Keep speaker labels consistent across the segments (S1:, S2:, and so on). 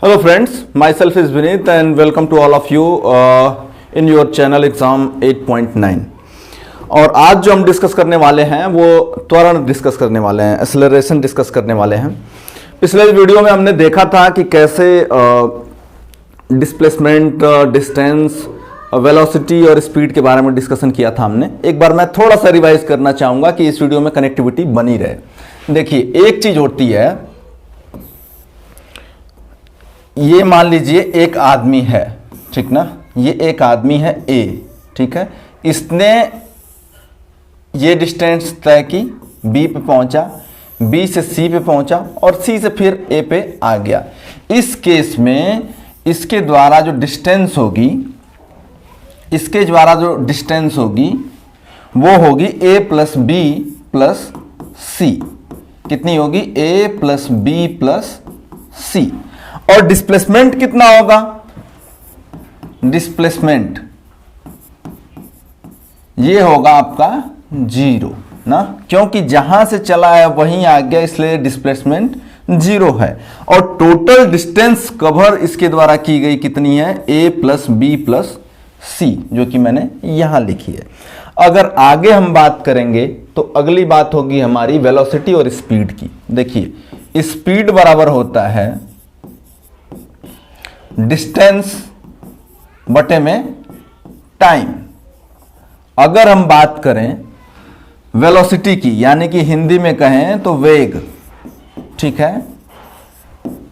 S1: Hello friends, myself is Vineet and welcome to all of you in your channel exam 8.9। और आज जो हम discuss करने वाले हैं वो त्वरण डिस्कस करने वाले हैं, एक्सेलरेशन डिस्कस करने वाले हैं। पिछले वीडियो में हमने देखा था कि कैसे डिस्प्लेसमेंट, डिस्टेंस, वेलोसिटी और स्पीड के बारे में डिस्कशन किया था हमने। एक बार मैं थोड़ा सा रिवाइज करना चाहूँगा कि इस वीडियो में कनेक्टिविटी बनी रहे। देखिए, एक चीज़ होती है, ये मान लीजिए एक आदमी है, ठीक ना, ये एक आदमी है ए, ठीक है। इसने ये डिस्टेंस तय की, बी पे पहुंचा, बी से सी पे पहुंचा और सी से फिर ए पे आ गया। इस केस में इसके द्वारा जो डिस्टेंस होगी, वो होगी ए प्लस बी प्लस सी। कितनी होगी? ए प्लस बी प्लस सी। और डिस्प्लेसमेंट कितना होगा? डिस्प्लेसमेंट ये होगा आपका 0 ना, क्योंकि जहां से चला है वहीं आ गया, इसलिए डिस्प्लेसमेंट 0 है। और टोटल डिस्टेंस कवर इसके द्वारा की गई कितनी है? a प्लस बी प्लस सी, जो कि मैंने यहां लिखी है। अगर आगे हम बात करेंगे तो अगली बात होगी हमारी वेलोसिटी और स्पीड की। देखिए, स्पीड बराबर होता है डिस्टेंस बटे में टाइम। अगर हम बात करें वेलोसिटी की, यानी कि हिंदी में कहें तो वेग, ठीक है,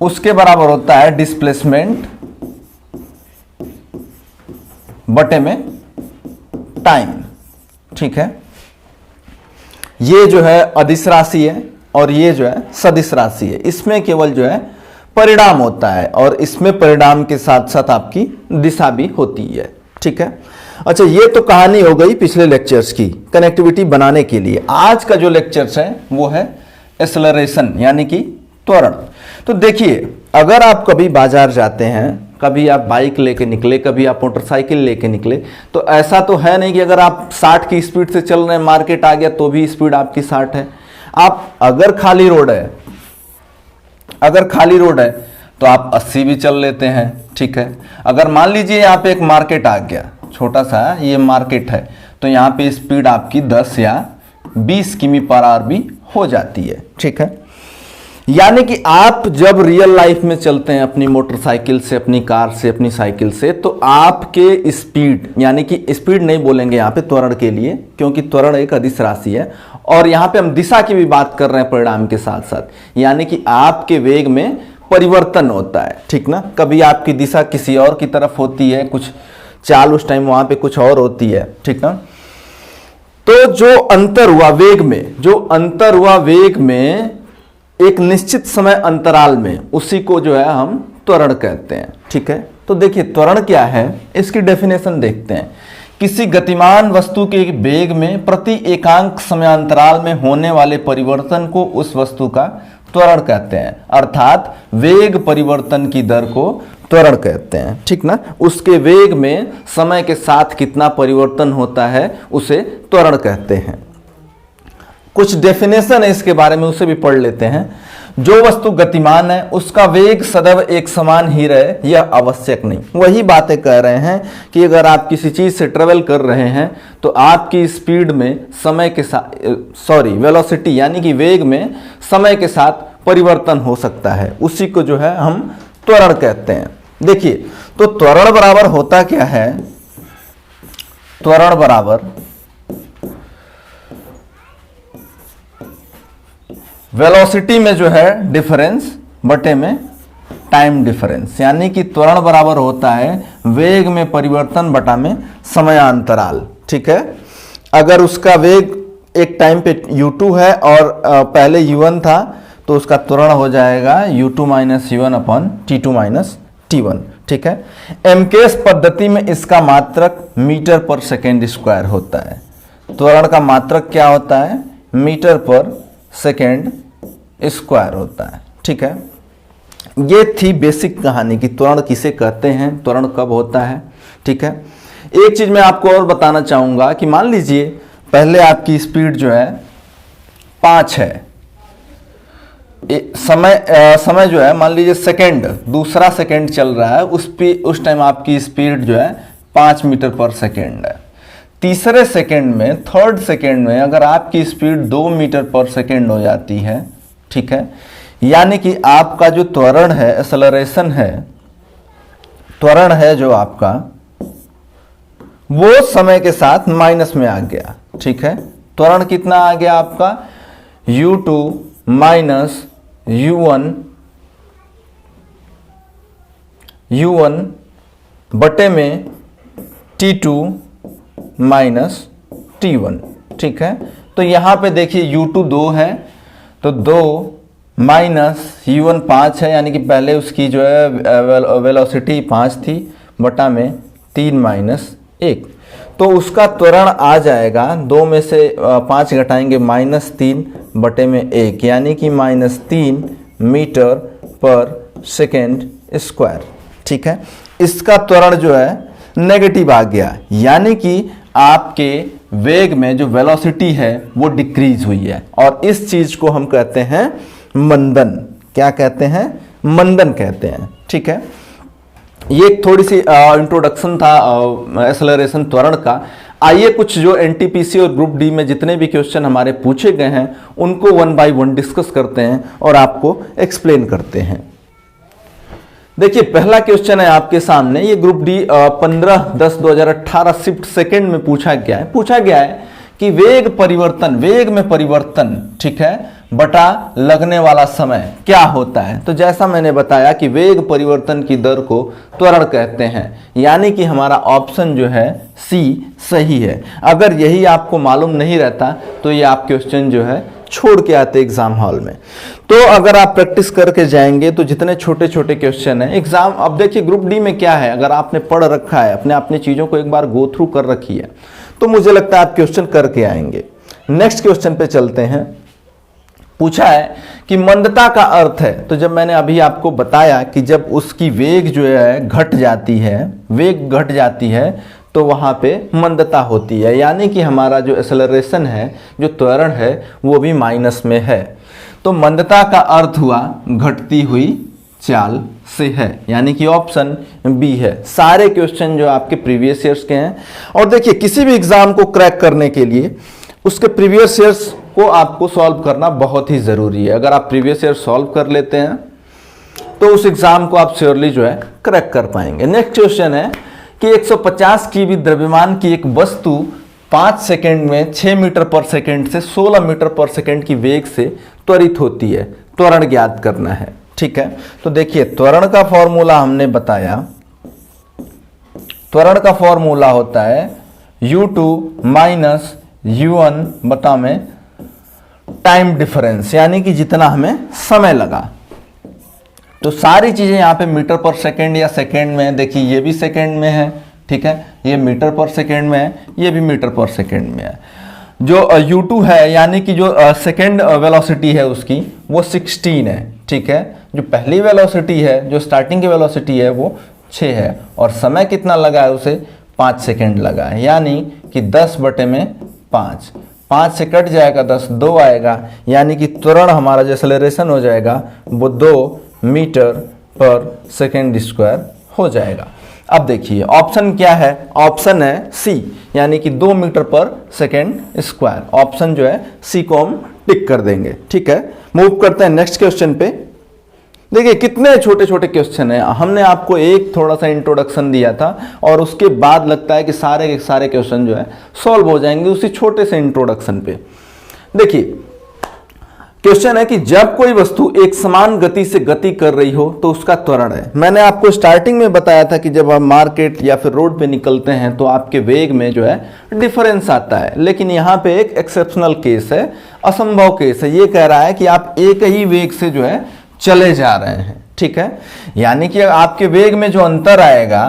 S1: उसके बराबर होता है डिस्प्लेसमेंट बटे में टाइम, ठीक है। ये जो है अदिश राशि है और ये जो है सदिश राशि है। इसमें केवल जो है परिणाम होता है और इसमें परिणाम के साथ साथ आपकी दिशा भी होती है, ठीक है। अच्छा, ये तो कहानी हो गई पिछले लेक्चर्स की कनेक्टिविटी बनाने के लिए। आज का जो लेक्चर्स है वो है एक्सेलरेशन, यानी कि त्वरण। तो देखिए, अगर आप कभी बाजार जाते हैं, कभी आप बाइक लेके निकले, कभी आप मोटरसाइकिल लेके निकले, तो ऐसा तो है नहीं कि अगर आप 60 की स्पीड से चल रहे हैं, मार्केट आ गया तो भी स्पीड आपकी 60 है। आप अगर खाली रोड है तो आप 80 भी चल लेते हैं, ठीक है। अगर मान लीजिए यहाँ पे एक मार्केट आ गया, छोटा सा ये मार्केट है, तो यहाँ पे स्पीड आपकी 10 या 20 किमी पर आवर भी हो जाती है, ठीक है। यानी कि आप जब रियल लाइफ में चलते हैं अपनी मोटरसाइकिल से, अपनी कार से, अपनी साइकिल से, तो आपके स्पीड, यानी कि स्पीड नहीं बोलेंगे यहाँ पे त्वरण के लिए, क्योंकि त्वरण एक अदिश राशि है। और यहाँ पे हम दिशा की भी बात कर रहे हैं परिणाम के साथ साथ, यानी कि आपके वेग में परिवर्तन होता है, ठीक ना। कभी आपकी दिशा किसी और की तरफ होती है, कुछ चाल उस टाइम वहां पे कुछ और होती है, ठीक ना। तो जो अंतर हुआ वेग में एक निश्चित समय अंतराल में, उसी को जो है हम त्वरण कहते हैं, ठीक है। तो देखिए, त्वरण क्या है, इसकी डेफिनेशन देखते हैं। किसी गतिमान वस्तु के वेग में प्रति एकांक समयांतराल में होने वाले परिवर्तन को उस वस्तु का त्वरण कहते हैं, अर्थात वेग परिवर्तन की दर को त्वरण कहते हैं, ठीक ना। उसके वेग में समय के साथ कितना परिवर्तन होता है उसे त्वरण कहते हैं। कुछ डेफिनेशन है इसके बारे में, उसे भी पढ़ लेते हैं। जो वस्तु गतिमान है उसका वेग सदैव एक समान ही रहे, यह आवश्यक नहीं। वही बातें कह रहे हैं कि अगर आप किसी चीज से ट्रेवल कर रहे हैं तो आपकी स्पीड में समय के साथ वेलोसिटी यानी कि वेग में समय के साथ परिवर्तन हो सकता है, उसी को जो है हम त्वरण कहते हैं। देखिए, तो त्वरण बराबर होता क्या है? त्वरण बराबर वेलोसिटी में जो है डिफरेंस बटे में टाइम डिफरेंस, यानी कि त्वरण बराबर होता है वेग में परिवर्तन बटा में समयांतराल, ठीक है। अगर उसका वेग एक टाइम पे u2 है और पहले u1 था, तो उसका त्वरण हो जाएगा u2 minus u1 upon t2 minus t1, ठीक है। एमकेएस पद्धति में इसका मात्रक मीटर पर सेकेंड स्क्वायर होता है। त्वरण का मात्रक क्या होता है? मीटर पर सेकेंड स्क्वायर होता है, ठीक है। ये थी बेसिक कहानी कि त्वरण किसे कहते हैं, त्वरण कब होता है, ठीक है। एक चीज मैं आपको और बताना चाहूंगा कि मान लीजिए पहले आपकी स्पीड जो है 5 है, समय जो है मान लीजिए सेकंड, दूसरा सेकंड चल रहा है, उस टाइम आपकी स्पीड जो है 5 मीटर पर सेकंड है। तीसरे सेकंड में, थर्ड सेकंड में अगर आपकी स्पीड 2 मीटर पर सेकंड हो जाती है, ठीक है, यानी कि आपका जो त्वरण है, एक्सेलरेशन है, त्वरण है जो आपका, वो समय के साथ माइनस में आ गया, ठीक है। त्वरण कितना आ गया आपका, u2 माइनस u1 बटे में t2 माइनस t1, ठीक है। तो यहां पे देखिए u2 2 है, तो 2 माइनस u1 5 है, यानी कि पहले उसकी जो है वेलोसिटी 5 थी, बटा में 3 माइनस 1, तो उसका त्वरण आ जाएगा, 2 में से 5 घटाएंगे -3 बटे में 1, यानी कि -3 मीटर पर सेकेंड स्क्वायर, ठीक है। इसका त्वरण जो है नेगेटिव आ गया, यानी कि आपके वेग में जो वेलोसिटी है वो डिक्रीज हुई है, और इस चीज को हम कहते हैं मंदन। क्या कहते हैं, मंदन कहते हैं, ठीक है। ये एक थोड़ी सी इंट्रोडक्शन था एक्सेलरेशन त्वरण का। आइए कुछ जो एनटीपीसी और ग्रुप डी में जितने भी क्वेश्चन हमारे पूछे गए हैं उनको 1 बाय 1 डिस्कस करते हैं और आपको एक्सप्लेन करते हैं। देखिए पहला क्वेश्चन है आपके सामने, ये ग्रुप डी 15/10/2018 शिफ्ट सेकंड में पूछा गया है कि वेग में परिवर्तन, ठीक है, बटा लगने वाला समय क्या होता है। तो जैसा मैंने बताया कि वेग परिवर्तन की दर को त्वरण कहते हैं, यानी कि हमारा ऑप्शन जो है सी सही है। अगर यही आपको मालूम नहीं रहता तो ये आप क्वेश्चन जो है छोड़ के आते एग्जाम हॉल में। तो अगर आप प्रैक्टिस करके जाएंगे तो जितने छोटे छोटे क्वेश्चन हैं एग्जाम, अब देखिए ग्रुप डी में क्या है, अगर आपने पढ़ रखा है, अपने चीजों को एक बार गो थ्रू कर रखी है, तो मुझे लगता है आप क्वेश्चन करके आएंगे। नेक्स्ट क्वेश्चन पे चलते हैं। पूछा है कि मंदता का अर्थ है, तो जब मैंने अभी आपको बताया कि जब उसकी वेग जो है घट जाती है तो वहां पे मंदता होती है, यानी कि हमारा जो एक्सेलरेशन है, जो त्वरण है, वो भी माइनस में है। तो मंदता का अर्थ हुआ घटती हुई चाल से है, यानी कि ऑप्शन बी है। सारे क्वेश्चन जो आपके प्रीवियस ईयर्स के हैं, और देखिए किसी भी एग्जाम को क्रैक करने के लिए उसके प्रीवियस ईयर्स को आपको सॉल्व करना बहुत ही जरूरी है। अगर आप प्रीवियस ईयर सॉल्व कर लेते हैं तो उस एग्जाम को आप श्योरली जो है क्रैक कर पाएंगे। नेक्स्ट क्वेश्चन है कि 150 केजी द्रव्यमान की एक वस्तु 5 सेकंड में 6 मीटर पर सेकंड से 16 मीटर पर सेकंड की वेग से त्वरित होती है, त्वरण ज्ञात करना है, ठीक है। तो देखिए त्वरण का फॉर्मूला हमने बताया, त्वरण का फॉर्मूला होता है u2 माइनस u1 बटा में टाइम डिफरेंस, यानी कि जितना हमें समय लगा। तो सारी चीजें यहाँ पे मीटर पर सेकेंड या सेकेंड में, देखिए ये भी सेकेंड में है, ठीक है, ये मीटर पर सेकेंड में है, ये भी मीटर पर सेकेंड में है। जो u2 है, यानी कि जो सेकेंड वेलोसिटी है उसकी, वो 16 है, ठीक है। जो पहली वेलोसिटी है, जो स्टार्टिंग की वेलोसिटी है, वो 6 है, और समय कितना लगा है उसे, 5 सेकेंड लगा है, यानी कि 10 बटे में 5, 5 से कट जाएगा 10, 2 आएगा, यानी कि त्वरण हमारा जो एक्सेलरेशन हो जाएगा वो 2 मीटर पर सेकेंड स्क्वायर हो जाएगा। अब देखिए ऑप्शन क्या है, ऑप्शन है सी, यानी कि 2 मीटर पर सेकेंड स्क्वायर। ऑप्शन जो है सी को हम टिक कर देंगे, ठीक है। मूव करते हैं नेक्स्ट क्वेश्चन पे। देखिए कितने छोटे छोटे क्वेश्चन है, हमने आपको एक थोड़ा सा इंट्रोडक्शन दिया था और उसके बाद लगता है कि सारे के सारे क्वेश्चन जो है सॉल्व हो जाएंगे उसी छोटे से इंट्रोडक्शन पे। देखिए क्वेश्चन है कि जब कोई वस्तु एक समान गति से गति कर रही हो तो उसका त्वरण है। मैंने आपको स्टार्टिंग में बताया था कि जब आप मार्केट या फिर रोड पे निकलते हैं तो आपके वेग में जो है डिफरेंस आता है, लेकिन यहाँ पे एक एक्सेप्शनल केस है, असंभव केस है। ये कह रहा है कि आप एक ही वेग से जो है चले जा रहे हैं, ठीक है, यानी कि आपके वेग में जो अंतर आएगा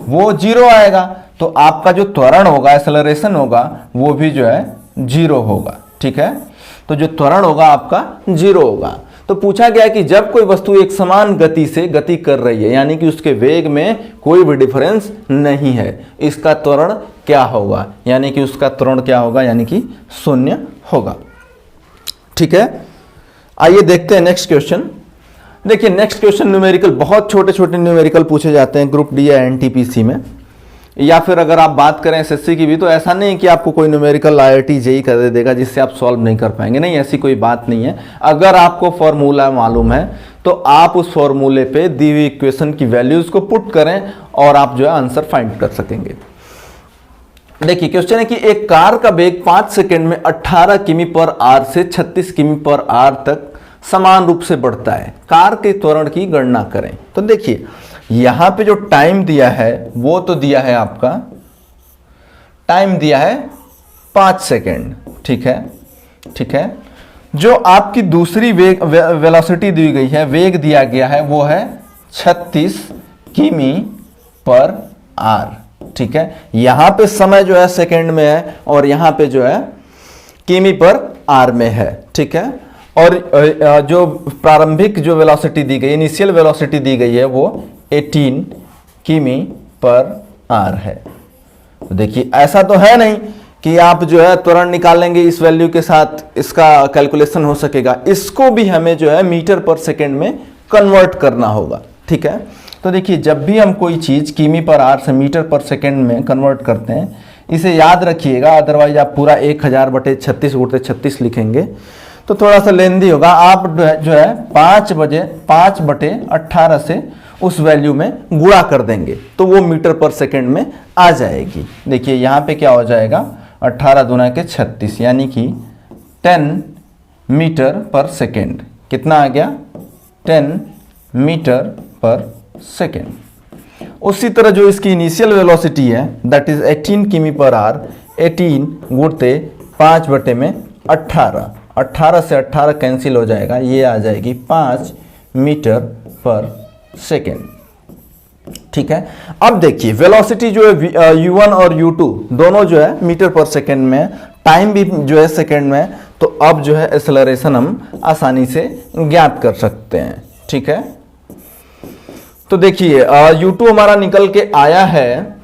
S1: वो 0 आएगा, तो आपका जो त्वरण होगा, एक्सेलरेशन होगा, वो भी जो है 0 होगा, ठीक है। तो जो त्वरण होगा आपका 0 होगा। तो पूछा गया कि जब कोई वस्तु एक समान गति से गति कर रही है, यानी कि उसके वेग में कोई भी डिफरेंस नहीं है, इसका त्वरण क्या होगा, यानी कि उसका त्वरण क्या होगा, यानी कि 0 होगा, ठीक है। आइए देखते हैं नेक्स्ट क्वेश्चन। देखिए नेक्स्ट क्वेश्चन न्यूमेरिकल, बहुत छोटे छोटे न्यूमेरिकल पूछे जाते हैं ग्रुप डी या एनटीपीसी में, या फिर अगर आप बात करें एसएससी की भी, तो ऐसा नहीं कि आपको कोई न्यूमेरिकल आईआईटी जेईई कर देगा जिससे आप सॉल्व नहीं कर पाएंगे, नहीं, ऐसी कोई बात नहीं है। अगर आपको फॉर्मूला मालूम है तो आप उस फॉर्मूले पे दी हुई इक्वेशन की वैल्यूज को पुट करें और आप जो है आंसर फाइंड कर सकेंगे। देखिए क्वेश्चन है कि एक कार का वेग 5 सेकंड में 18 किमी पर आर से 36 किमी पर आर तक समान रूप से बढ़ता है, कार के त्वरण की गणना करें। तो देखिए यहां पे जो टाइम दिया है वो तो दिया है, आपका टाइम दिया है 5 सेकंड, ठीक है, ठीक है। जो आपकी दूसरी वेलोसिटी दी गई है, वेग दिया गया है, वो है 36 किमी पर आर, ठीक है। यहां पे समय जो है सेकंड में है और यहां पे जो है किमी पर आर में है, ठीक है। और जो प्रारंभिक जो वेलोसिटी दी गई, इनिशियल वेलोसिटी दी गई है, वो 18 किमी पर आर है। तो देखिए ऐसा तो है नहीं कि आप जो है त्वरण निकालेंगे इस वैल्यू के साथ इसका कैलकुलेशन हो सकेगा, इसको भी हमें जो है मीटर पर सेकंड में कन्वर्ट करना होगा, ठीक है। तो देखिए जब भी हम कोई चीज किमी पर आर से मीटर पर सेकंड में कन्वर्ट करते हैं, इसे याद रखिएगा, अदरवाइज आप पूरा 1000/36 गुणित 36 लिखेंगे तो थोड़ा सा लेंदी होगा। आप जो है 5/18 से उस वैल्यू में गुणा कर देंगे तो वो मीटर पर सेकंड में आ जाएगी। देखिए यहाँ पे क्या हो जाएगा, 18 दूना के 36 यानी कि 10 मीटर पर सेकंड। कितना आ गया, 10 मीटर पर सेकंड। उसी तरह जो इसकी इनिशियल वेलोसिटी है दैट इज 18 किमी पर आर, 18 गुणते 5/18, 18 से 18 कैंसिल हो जाएगा, ये आ जाएगी 5 मीटर पर सेकेंड, ठीक है। अब देखिए वेलोसिटी जो है u1 और u2 दोनों जो है मीटर पर सेकेंड में, टाइम भी जो है सेकेंड में, तो अब जो है एक्सेलरेशन हम आसानी से ज्ञात कर सकते हैं, ठीक है। तो देखिए u2 हमारा निकल के आया है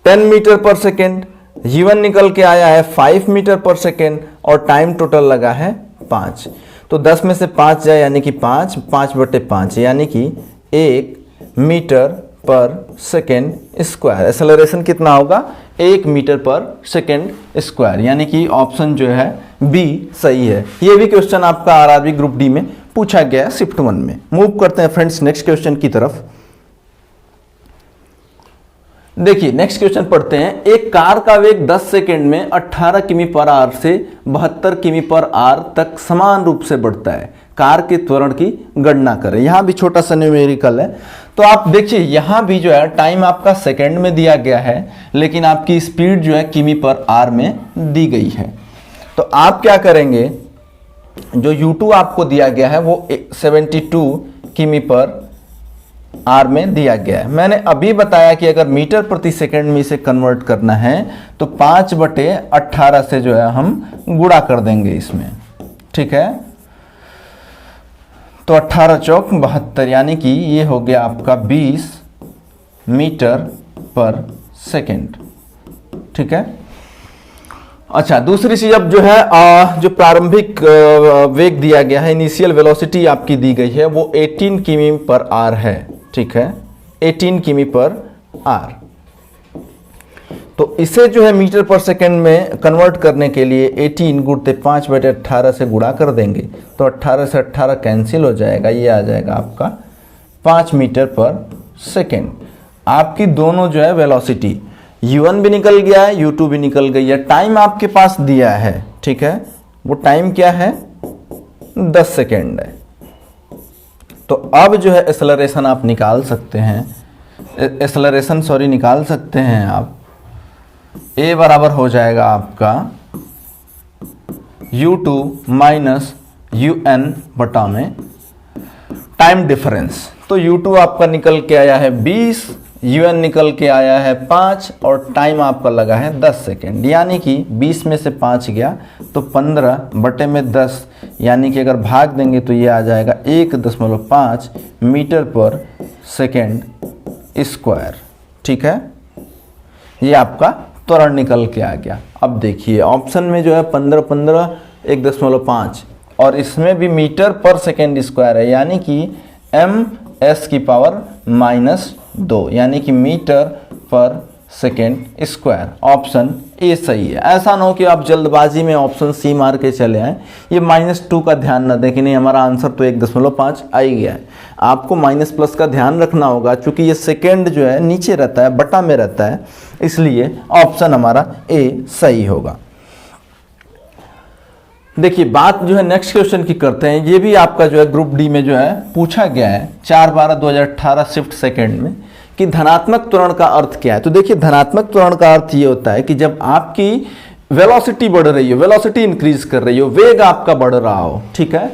S1: 10 मीटर पर सेकेंड, u1 निकल के आया है 5 मीटर पर सेकेंड और टाइम टोटल लगा है 5। तो 10 में से 5 जाए यानी कि 5/5 यानी कि 1 मीटर पर सेकेंड स्क्वायर। एक्सेलरेशन कितना होगा, 1 मीटर पर सेकेंड स्क्वायर, यानी कि ऑप्शन जो है बी सही है। ये भी क्वेश्चन आपका आरआरबी ग्रुप डी में पूछा गया है शिफ्ट 1 में। मूव करते हैं फ्रेंड्स नेक्स्ट क्वेश्चन की तरफ। देखिए नेक्स्ट क्वेश्चन पढ़ते हैं। एक कार का वेग 10 सेकंड में 18 किमी पर आर से 72 किमी पर आर तक समान रूप से बढ़ता है, कार के त्वरण की गणना करें। यहां भी छोटा सा न्यूमेरिकल है, तो आप देखिए यहां भी जो है टाइम आपका सेकंड में दिया गया है, लेकिन आपकी स्पीड जो है किमी पर आर में दी गई है। तो आप क्या करेंगे, जो u2 आपको दिया गया है वो 72 किमी पर आर में दिया गया है। मैंने अभी बताया कि अगर मीटर प्रति सेकंड में इसे कन्वर्ट करना है तो 5/18 से जो है हम गुणा कर देंगे इसमें, ठीक है। तो 18 चौक 72 यानी कि ये हो गया आपका 20 मीटर पर सेकंड, ठीक है। अच्छा दूसरी चीज, अब जो है जो प्रारंभिक वेग दिया गया है, इनिशियल वेलोसिटी आपकी दी गई है वो 18 किमी पर आर है, ठीक है, 18 किमी पर आर। तो इसे जो है मीटर पर सेकंड में कन्वर्ट करने के लिए 18 गुणते 5/18 से गुणा कर देंगे तो 18 से 18 कैंसिल हो जाएगा, ये आ जाएगा आपका 5 मीटर पर सेकंड। आपकी दोनों जो है वेलोसिटी u1 भी निकल गया है, u2 भी निकल गई है। टाइम आपके पास दिया है, ठीक है, वो टाइम क्या है 10 सेकेंड है। तो अब जो है एक्सेलरेशन आप निकाल सकते हैं, निकाल सकते हैं आप। a बराबर हो जाएगा आपका u2 माइनस un बटा में टाइम डिफरेंस। तो u2 आपका निकल के आया है 20, un निकल के आया है 5 और टाइम आपका लगा है 10 सेकेंड, यानी कि 20 में से 5 गया तो 15/10, यानी कि अगर भाग देंगे तो ये आ जाएगा 1.5 मीटर पर सेकेंड स्क्वायर, ठीक है। ये आपका त्वरण निकल के आ गया। अब देखिए ऑप्शन में जो है 15-15 1.5 और इसमें भी मीटर पर सेकेंड स्क्वायर है, यानी कि ms की पावर -2 यानी कि मीटर पर सेकेंड स्क्वायर। ऑप्शन ए सही है। ऐसा ना हो कि आप जल्दबाजी में ऑप्शन सी मार के चले आए, ये -2 का ध्यान ना दें कि नहीं हमारा आंसर तो 1.5 आ ही गया है। आपको माइनस प्लस का ध्यान रखना होगा, क्योंकि ये सेकेंड जो है नीचे रहता है, बटा में रहता है, इसलिए ऑप्शन हमारा ए सही होगा। देखिए बात जो है नेक्स्ट क्वेश्चन की करते हैं। ये भी आपका जो है ग्रुप डी में जो है पूछा गया है 4/12/2018 शिफ्ट सेकेंड में कि धनात्मक त्वरण का अर्थ क्या है। तो देखिए धनात्मक त्वरण का अर्थ ये होता है कि जब आपकी वेलोसिटी बढ़ रही हो, वेलोसिटी इंक्रीज कर रही हो, वेग आपका बढ़ रहा हो, ठीक है,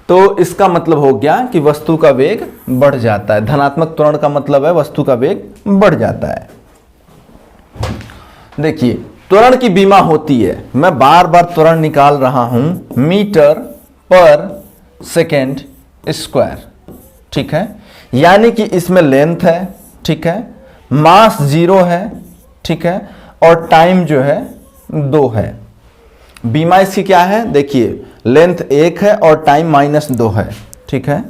S1: तो इसका मतलब हो गया कि वस्तु का वेग बढ़ जाता है। धनात्मक त्वरण का मतलब है वस्तु का वेग बढ़ जाता है। देखिए त्वरण की बीमा होती है, मैं बार बार त्वरण निकाल रहा हूं, मीटर पर सेकेंड स्क्वायर, ठीक है, यानी कि इसमें लेंथ है, ठीक है, मास 0 है, ठीक है, और टाइम जो है 2 है। बीमा इसकी क्या है, देखिए लेंथ 1 है और टाइम -2 है, ठीक है,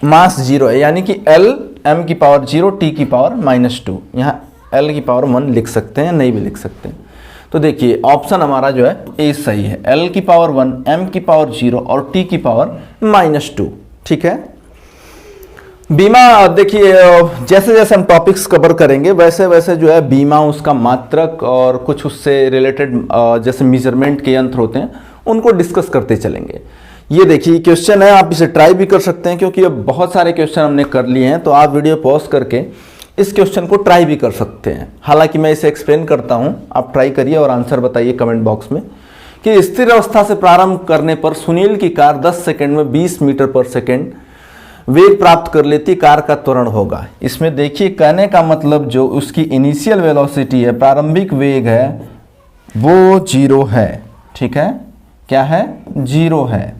S1: मास 0 है, यानी कि L m की पावर 0 t की पावर -2, यहाँ L की पावर 1 लिख सकते हैं, नहीं भी लिख सकते हैं। तो देखिए ऑप्शन हमारा जो है ए सही है, L की पावर 1, m की पावर 0 और t की पावर -2, ठीक है। बीमा देखिए जैसे जैसे हम टॉपिक्स कवर करेंगे वैसे वैसे जो है बीमा, उसका मात्रक और कुछ उससे रिलेटेड जैसे मेजरमेंट के यंत्र होते हैं उनको डिस्कस करते चलेंगे। ये देखिए क्वेश्चन है, आप इसे ट्राई भी कर सकते हैं, क्योंकि अब बहुत सारे क्वेश्चन हमने कर लिए हैं, तो आप वीडियो पॉज करके इस क्वेश्चन को ट्राई भी कर सकते हैं। हालांकि मैं इसे एक्सप्लेन करता हूं, आप ट्राई करिए और आंसर बताइए कमेंट बॉक्स में कि स्थिर अवस्था से प्रारंभ करने पर सुनील की कार 10 सेकंड में 20 मीटर पर सेकंड वेग प्राप्त कर लेती, कार का त्वरण होगा। इसमें देखिए कहने का मतलब जो उसकी इनिशियल वेलोसिटी है, प्रारंभिक वेग है, वो 0 है, ठीक है, क्या है, 0 है,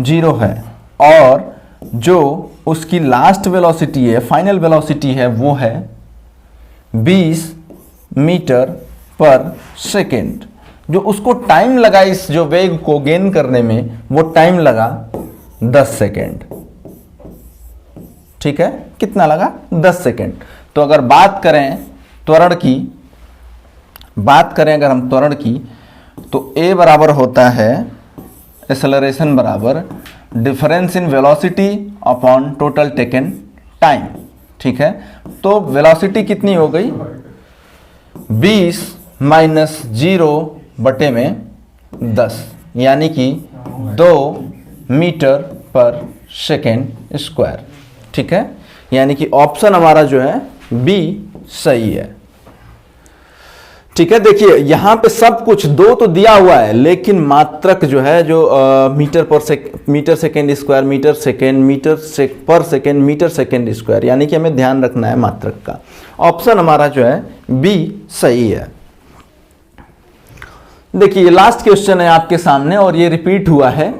S1: 0 है, और जो उसकी लास्ट वेलोसिटी है, फाइनल वेलोसिटी है, वो है 20 मीटर पर सेकेंड। जो उसको टाइम लगा इस जो वेग को गेन करने में, वो टाइम लगा 10 सेकेंड, ठीक है, कितना लगा, 10 सेकेंड। तो अगर बात करें त्वरण की, अगर हम त्वरण की, तो A बराबर होता है एक्सेलरेशन बराबर difference in velocity upon total taken time, ठीक है। तो वेलोसिटी कितनी हो गई, 20 माइनस 0 बटे में 10, यानी कि 2 मीटर पर सेकेंड स्क्वायर, ठीक है, यानी कि ऑप्शन हमारा जो है बी सही है, ठीक है। देखिए यहां पे सब कुछ 2 तो दिया हुआ है, लेकिन मात्रक जो है जो मीटर सेकेंड स्क्वायर, मीटर पर सेकेंड, मीटर सेकेंड स्क्वायर, यानी कि हमें ध्यान रखना है मात्रक का। ऑप्शन हमारा जो है बी सही है। देखिए लास्ट क्वेश्चन है आपके सामने और ये रिपीट हुआ है।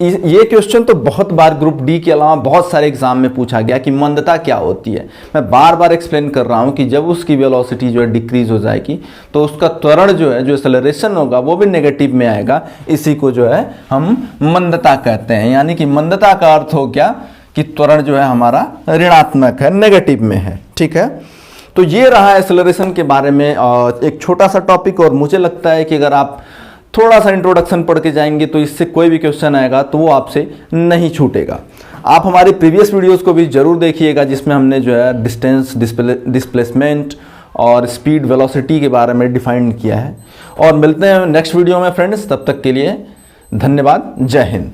S1: ये क्वेश्चन तो बहुत बार ग्रुप डी के अलावा बहुत सारे एग्जाम में पूछा गया कि मंदता क्या होती है। मैं बार बार एक्सप्लेन कर रहा हूं कि जब उसकी वेलोसिटी जो है डिक्रीज हो जाएगी तो उसका त्वरण जो है, जो एक्सेलरेशन होगा, वो भी नेगेटिव में आएगा। इसी को जो है हम मंदता कहते हैं, यानी कि मंदता का अर्थ हो गया कि त्वरण जो है हमारा ऋणात्मक है, नेगेटिव में है, ठीक है। तो ये रहा एक्सेलरेशन के बारे में एक छोटा सा टॉपिक, और मुझे लगता है कि अगर आप थोड़ा सा इंट्रोडक्शन पढ़ के जाएंगे तो इससे कोई भी क्वेश्चन आएगा तो वो आपसे नहीं छूटेगा। आप हमारी प्रीवियस वीडियोस को भी जरूर देखिएगा, जिसमें हमने जो है डिस्टेंस, डिस्प्लेसमेंट और स्पीड, वेलोसिटी के बारे में डिफाइन किया है। और मिलते हैं नेक्स्ट वीडियो में फ्रेंड्स, तब तक के लिए धन्यवाद, जय हिंद।